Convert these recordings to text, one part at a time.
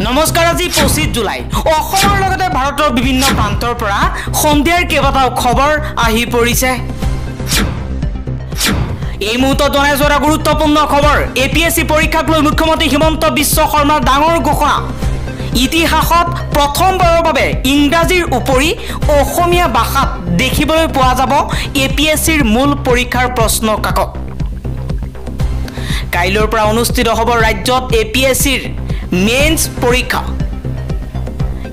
নমস্কাৰ আজি 25 জুলাই অসমৰ লগতে ভাৰতৰ বিভিন্ন প্ৰান্তৰ পৰা সন্ধিয়াৰ কেইবাটাও খবৰ আহি পৰিছে এই মুহূৰ্তত জনাইছো এটা গুৰুত্বপূৰ্ণ খবৰ এপিএসসি পৰীক্ষাক লৈ মুখ্যমন্ত্ৰী হিমন্ত বিশ্ব শৰ্মাৰ ডাঙৰ ঘোষণা ইতিহাসত প্ৰথমবাৰৰ বাবে ইংৰাজীৰ উপৰি অসমীয়া ভাষাত দেখিবলৈ পোৱা যাব এপিএসসিৰ মূল পৰীক্ষাৰ প্ৰশ্ন কাকত কাইলৈৰ পৰা অনুষ্ঠিত হ'ব ৰাজ্যত এপিএসসিৰ মেইনছ পৰীক্ষা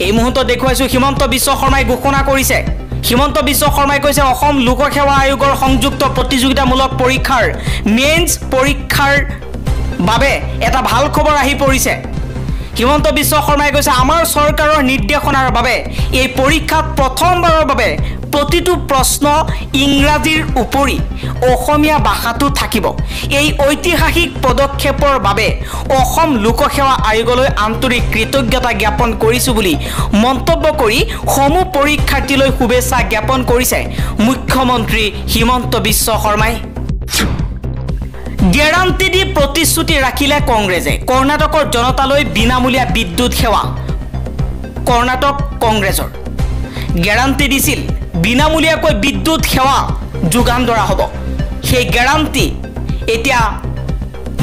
এই মুহূৰ্তত দেখুৱাইছো হিমন্ত বিশ্ব শৰ্মাই ঘোষণা কৰিছে হিমন্ত বিশ্ব শৰ্মাই কৈছে অসম লোকসেৱা আয়োগৰ সংযুক্ত প্ৰতিযোগিতামূলক পৰীক্ষাৰ মেইনছ পৰীক্ষাৰ বাবে এটা ভাল খবৰ আহি পৰিছে হিমন্ত বিশ্ব শৰ্মাই কৈছে আমাৰ চৰকাৰৰ নিৰ্দেশনাৰ বাবে এই পৰীক্ষাত প্ৰথমবাৰৰ বাবে প্ৰতিটো প্ৰশ্ন ইংৰাজীৰ উপৰি অসমীয়া ভাষাটো থাকিব এই ঐতিহাসিক পদক্ষেপৰ বাবে অসম লোকসেৱা আয়োগলৈ আন্তৰিক কৃতজ্ঞতা জ্ঞাপন কৰিছো বুলি মন্তব্য কৰি সমূহ পৰীক্ষাৰ্থীলৈ শুভেচ্ছা জ্ঞাপন কৰিছে মুখ্যমন্ত্ৰী হিমন্ত বিশ্ব শৰ্মাই গ্যাৰান্টি দি প্ৰতিশ্ৰুতি ৰাখিলে কংগ্ৰেছে কৰ্ণাটকৰ জনতালৈ বিনামূলীয়া বিদ্যুৎ সেৱা কৰ্ণাটক কংগ্ৰেছৰ গ্যাৰান্টি দিছিল বিনামূলীয়াকৈ বিদ্যুৎ সেৱা যোগান ধৰা হ'ব সেই গ্যাৰান্টি এতিয়া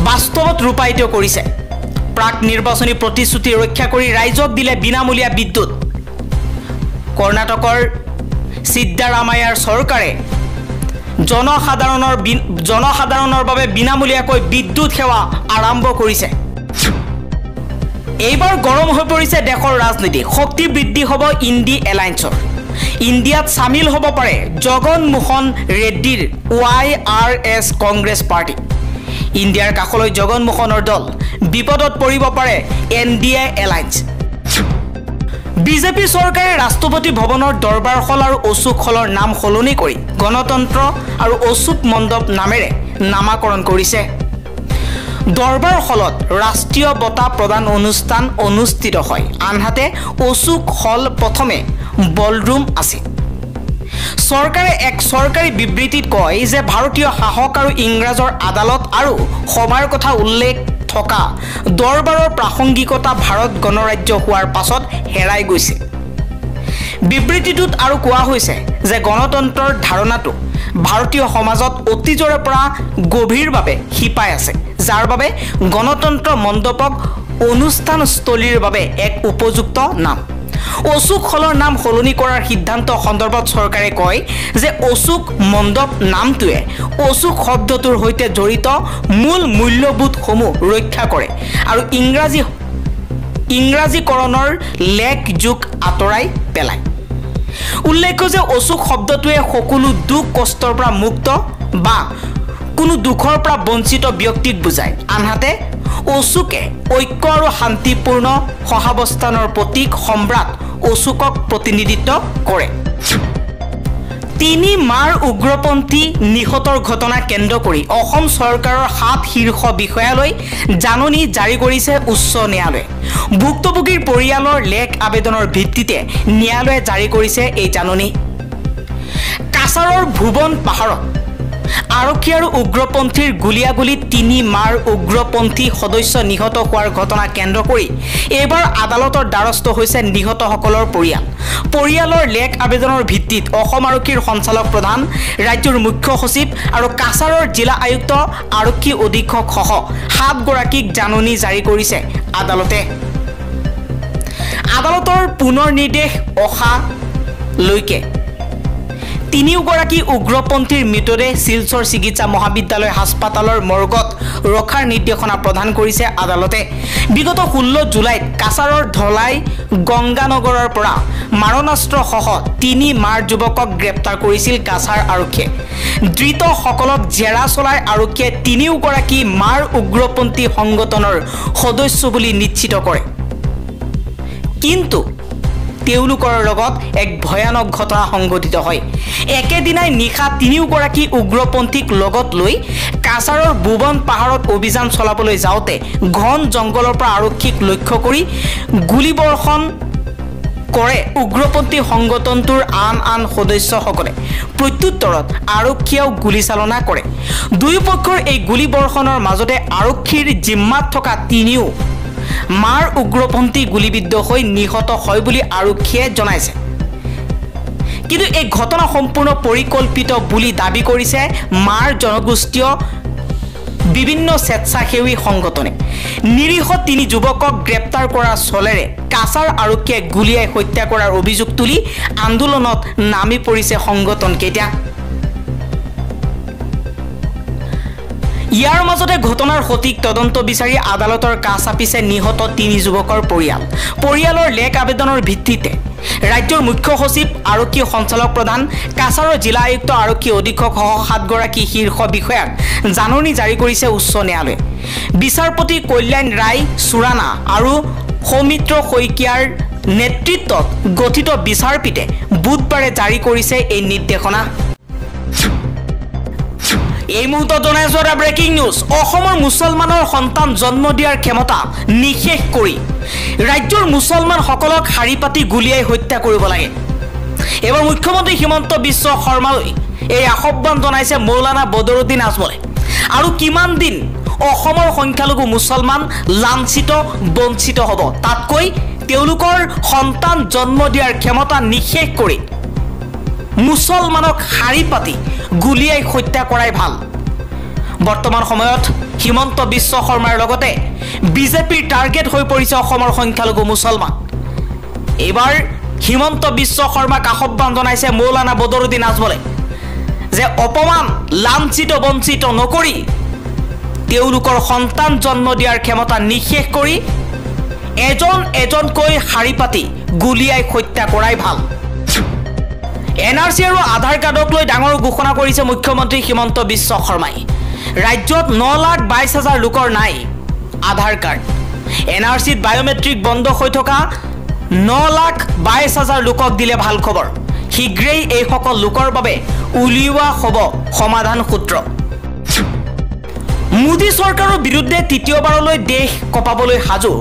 বাস্তৱত ৰূপায়িত কৰিছে প্ৰাক নিৰ্বাচনী প্ৰতিশ্ৰুতি ৰক্ষা কৰি ৰাইজক দিলে বিনামূলীয়া বিদ্যুৎ কৰ্ণাটকৰ সিদ্ধাৰামায়াৰ চৰকাৰে জনসাধাৰণৰ বাবে বিনামূলীয়াকৈ বিদ্যুৎ সেৱা আৰম্ভ কৰিছে এইবাৰ গৰম হৈ পৰিছে দেশৰ ৰাজনীতি শক্তি বৃদ্ধি হ'ব ইণ্ডি এলায়েন্সৰ ইণ্ডিয়াত সামিল হ'ব পাৰে জগনমোহন ৰেড্ডিৰ YRS কংগ্ৰেছ পাৰ্টি ইণ্ডিয়াৰ কাষলৈ জগনমোহনৰ দল বিপদত পৰিব পাৰে NDA এলায়েন্স বিজেপি চৰকাৰে ৰাষ্ট্ৰপতি ভৱনৰ দৰবাৰ হল আৰু অশোক হলৰ নাম সলনি কৰি গণতন্ত্ৰ আৰু অশোক মণ্ডপ নামেৰে নামাকৰণ কৰিছে দৰবাৰ হলত ৰাষ্ট্ৰীয় বঁটা প্ৰদান অনুষ্ঠান অনুষ্ঠিত হয় আনহাতে অশোক হল প্ৰথমে বলৰুম আছিল চৰকাৰে এক চৰকাৰী বিবৃতিত কয় যে ভাৰতীয় শাসক আৰু ইংৰাজৰ আদালত আৰু সভাৰ কথা উল্লেখ থকা দৰবাৰৰ প্ৰাসংগিকতা ভাৰত গণৰাজ্য হোৱাৰ পাছত হেৰাই গৈছে বিবৃতিটোত আৰু কোৱা হৈছে যে গণতন্ত্ৰৰ ধাৰণাটো ভাৰতীয় সমাজত অতীজৰে পৰা গভীৰভাৱে শিপাই আছে যাৰ বাবে গণতন্ত্ৰ মণ্ডপক অনুষ্ঠানস্থলীৰ বাবে এক উপযুক্ত নাম অশোক হলৰ নাম সলনি কৰাৰ সিদ্ধান্ত সন্দৰ্ভত চৰকাৰে কয় যে অশোক মণ্ডপ নামটোৱে অশোক শব্দটোৰ সৈতে জড়িত মূল মূল্যবোধসমূহ ৰক্ষা কৰে আৰু ইংৰাজীকৰণৰ লেখ যোগ আঁতৰাই পেলায় উল্লেখ্য যে অশোক শব্দটোৱে সকলো দুখ কষ্টৰ পৰা মুক্ত বা কোনো দুখৰ পৰা বঞ্চিত ব্যক্তিক বুজায় আনহাতে অশোকে ঐক্য আৰু শান্তিপূৰ্ণ সহাৱস্থানৰ প্ৰতীক সম্ৰাট অশোকক প্ৰতিনিধিত্ব কৰে তিনি মাৰ উগ্ৰপন্থী নিহতৰ ঘটনা কেন্দ্ৰ কৰি অসম চৰকাৰৰ 7 শীৰ্ষ বিষয়ালৈ জাননী জাৰি কৰিছে উচ্চ ন্যায়ালয়ে ভুক্তভোগীৰ পৰিয়ালৰ লেখ আবেদনৰ ভিত্তিতে ন্যায়ালয়ে জাৰি কৰিছে এই জাননী কাছাৰৰ ভুৱন পাহাৰত আৰক্ষী আৰু উগ্ৰপন্থীৰ গুলিয়াগুলিত 3 মাৰ উগ্ৰপন্থী সদস্য নিহত হোৱাৰ ঘটনা কেন্দ্ৰ কৰি এইবাৰ আদালতৰ দ্বাৰস্থ হৈছে নিহতসকলৰ পৰিয়ালৰ লেখ আবেদনৰ ভিত্তিত অসম আৰক্ষীৰ সঞ্চালক প্ৰধান ৰাজ্যৰ মুখ্য সচিব আৰু কাছাৰৰ জিলা আয়ুক্ত আৰক্ষী অধীক্ষক সহ 7 গৰাকীক জাননী জাৰি কৰিছে আদালতৰ পুনৰ নিৰ্দেশ অহালৈকে 3 গৰাকী উগ্ৰপন্থীৰ মৃতদেহ শিলচৰ চিকিৎসা মহাবিদ্যালয় হাস্পাতালৰ মৰ্গত ৰখাৰ নিৰ্দেশনা প্ৰদান কৰিছে আদালতে বিগত 16 জুলাইত কাছাৰৰ ধলাই গংগানগৰৰ পৰা মাৰণাস্ত্ৰ সহ 3 মাৰ যুৱকক গ্ৰেপ্তাৰ কৰিছিল কাছাৰ আৰক্ষীয়ে ধৃতসকলক জেৰা চলাই আৰক্ষীয়ে 3 গৰাকী মাৰ উগ্ৰপন্থী সংগঠনৰ সদস্য বুলি নিশ্চিত কৰে কিন্তু তেওঁলোকৰ লগত এক ভয়ানক ঘটনা সংঘটিত হয় একেদিনাই নিশা 3 গৰাকী উগ্ৰপন্থীক লগত লৈ কাছাৰৰ ভুৱন পাহাৰত অভিযান চলাবলৈ যাওঁতে ঘন জংগলৰ পৰা আৰক্ষীক লক্ষ্য কৰি গুলীবৰ্ষণ কৰে উগ্ৰপন্থী সংগঠনটোৰ আন সদস্যসকলে প্ৰত্যুত্তৰত আৰক্ষীয়েও গুলীচালনা কৰে দুয়োপক্ষৰ এই গুলীবৰ্ষণৰ মাজতে আৰক্ষীৰ জিম্মাত থকা 3 মাৰ উগ্ৰপন্থী গুলীবিদ্ধ হৈ নিহত হয় বুলি আৰক্ষীয়ে জনাইছে। কিন্তু এই ঘটনা সম্পূৰ্ণ পৰিকল্পিত বুলি দাবী কৰিছে মাৰ জনগোষ্ঠীয় বিভিন্ন স্বেচ্ছাসেৱী সংগঠনে। নিৰীহ 3 যুৱকক গ্ৰেপ্তাৰ কৰাৰ চলেৰে কাছাৰ আৰক্ষীয়ে গুলীয়াই হত্যা কৰাৰ অভিযোগ তুলি আন্দোলনত নামি পৰিছে সংগঠনকেইটা। ইয়াৰ মাজতে ঘটনাৰ সঠিক তদন্ত বিচাৰি আদালতৰ কাষ চাপিছে নিহত 3 যুৱকৰ পৰিয়ালৰ লেক আবেদনৰ ভিত্তিতে ৰাজ্যৰ মুখ্য সচিব, আৰক্ষী সঞ্চালক প্ৰধান, কাছাৰৰ জিলা আয়ুক্ত, আৰক্ষী অধীক্ষক সহ 7 গৰাকী শীৰ্ষ বিষয়াক জাননী জাৰি কৰিছে উচ্চ ন্যায়ালয়ে। বিচাৰপতি কল্যাণ ৰায় চুৰানা আৰু সৌমিত্ৰ শইকীয়াৰ নেতৃত্বত গঠিত বিচাৰপীঠে বুধবাৰে জাৰি কৰিছে এই নিৰ্দেশনা। এই মুহূৰ্তত জনাইছো এটা ব্ৰেকিং নিউজ। অসমৰ মুছলমানৰ সন্তান জন্ম দিয়াৰ ক্ষমতা নিষেধ কৰি ৰাজ্যৰ মুছলমানসকলক শাৰী পাতি গুলীয়াই হত্যা কৰিব লাগে। এবাৰ মুখ্যমন্ত্ৰী হিমন্ত বিশ্ব শৰ্মালৈ এই আহ্বান জনাইছে মৌলানা বদৰুদ্দিন আজমলে। আৰু কিমান দিন অসমৰ সংখ্যালঘু মুছলমান লাঞ্ছিত বঞ্চিত হ'ব, তাতকৈ তেওঁলোকৰ সন্তান জন্ম দিয়াৰ ক্ষমতা নিষেধ কৰি মুছলমানক শাৰী পাতি গুলীয়াই হত্যা কৰাই ভাল। বৰ্তমান সময়ত হিমন্ত বিশ্ব শৰ্মাৰ লগতে বিজেপিৰ টাৰ্গেট হৈ পৰিছে অসমৰ সংখ্যালঘু মুছলমান। এইবাৰ হিমন্ত বিশ্ব শৰ্মাক আহ্বান জনাইছে মৌলানা বদৰুদ্দিন আজমলে যে অপমান লাঞ্ছিত বঞ্চিত নকৰি তেওঁলোকৰ সন্তান জন্ম দিয়াৰ ক্ষমতা নিষেধ কৰি এজনকৈ শাৰী পাতি গুলীয়াই হত্যা কৰাই ভাল। NRC আৰু আধাৰ কাৰ্ডক লৈ ডাঙৰ ঘোষণা কৰিছে মুখ্যমন্ত্ৰী হিমন্ত বিশ্ব শৰ্মাই। ৰাজ্যত 9,22,000 লোকৰ নাই আধাৰ কাৰ্ড। NRCত বায়োমেট্ৰিক বন্ধ হৈ থকা 9,22,000 লোকক দিলে ভাল খবৰ। শীঘ্ৰেই এইসকল লোকৰ বাবে উলিওৱা হ'ব সমাধান সূত্ৰ। মোদী চৰকাৰৰ বিৰুদ্ধে তৃতীয়বাৰলৈ দেশ কঁপাবলৈ সাজু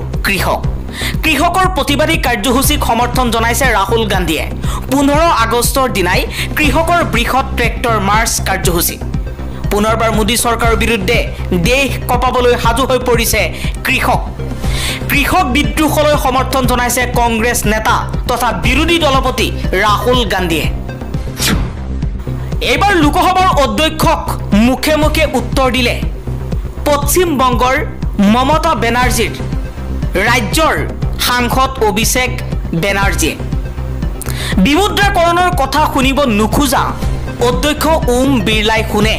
কৃষকৰ প্ৰতিবাদী কাৰ্যসূচীক সমৰ্থন জনাইছে ৰাহুল গান্ধীয়ে। 15 আগষ্টৰ দিনাই কৃষকৰ বৃহৎ ট্ৰেক্টৰ মাৰ্চ কাৰ্যসূচী। পুনৰবাৰ মোদী চৰকাৰৰ বিৰুদ্ধে দেশ কঁপাবলৈ সাজু হৈ পৰিছে কৃষক বিদ্ৰোহলৈ সমৰ্থন জনাইছে কংগ্ৰেছ নেতা তথা বিৰোধী দলপতি ৰাহুল গান্ধীয়ে। এইবাৰ লোকসভাৰ অধ্যক্ষক মুখে মুখে উত্তৰ দিলে পশ্চিম বংগৰ মমতা বেনাৰ্জীৰ ৰাজ্যৰ সাংসদ অভিষেক বেনাৰ্জীয়ে। বিমুদ্ৰাকৰণৰ কথা শুনিব নোখোজা অধ্যক্ষ ওম বিৰলাই শুনে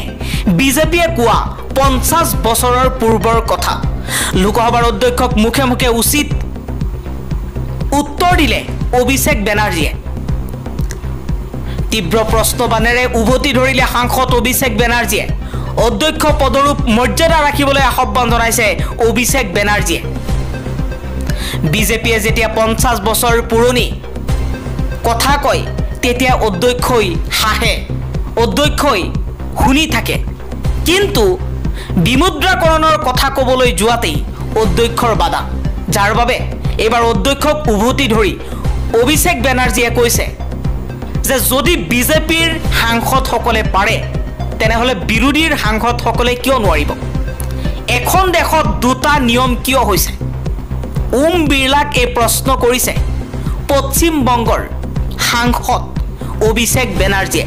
বিজেপিয়ে কোৱা 50 বছৰৰ পূৰ্বৰ কথা। লোকসভাৰ অধ্যক্ষক মুখে মুখে উচিত উত্তৰ দিলে অভিষেক বেনাৰ্জীয়ে। তীব্ৰ প্ৰশ্নবাণেৰে উভতি ধৰিলে সাংসদ অভিষেক বেনাৰ্জীয়ে। অধ্যক্ষ পদৰূপ মৰ্যাদা ৰাখিবলৈ আহ্বান জনাইছে অভিষেক বেনাৰ্জীয়ে। বিজেপিয়ে যেতিয়া 50 বছৰ পুৰণি কথা কয় তেতিয়া অধ্যক্ষই হাঁহে, অধ্যক্ষই শুনি থাকে। কিন্তু বিমুদ্ৰাকৰণৰ কথা ক'বলৈ যোৱাতেই অধ্যক্ষৰ বাধা, যাৰ বাবে এইবাৰ অধ্যক্ষক উভতি ধৰি অভিষেক বেনাৰ্জীয়ে কৈছে যে যদি বিজেপিৰ সাংসদসকলে পাৰে তেনেহ'লে বিৰোধীৰ সাংসদসকলে কিয় নোৱাৰিব? এখন দেশত 2টা নিয়ম কিয় হৈছে? ওম বিৰলাক এই প্ৰশ্ন কৰিছে পশ্চিম বংগৰ সাংসদ অভিষেক বেনাৰ্জীয়ে।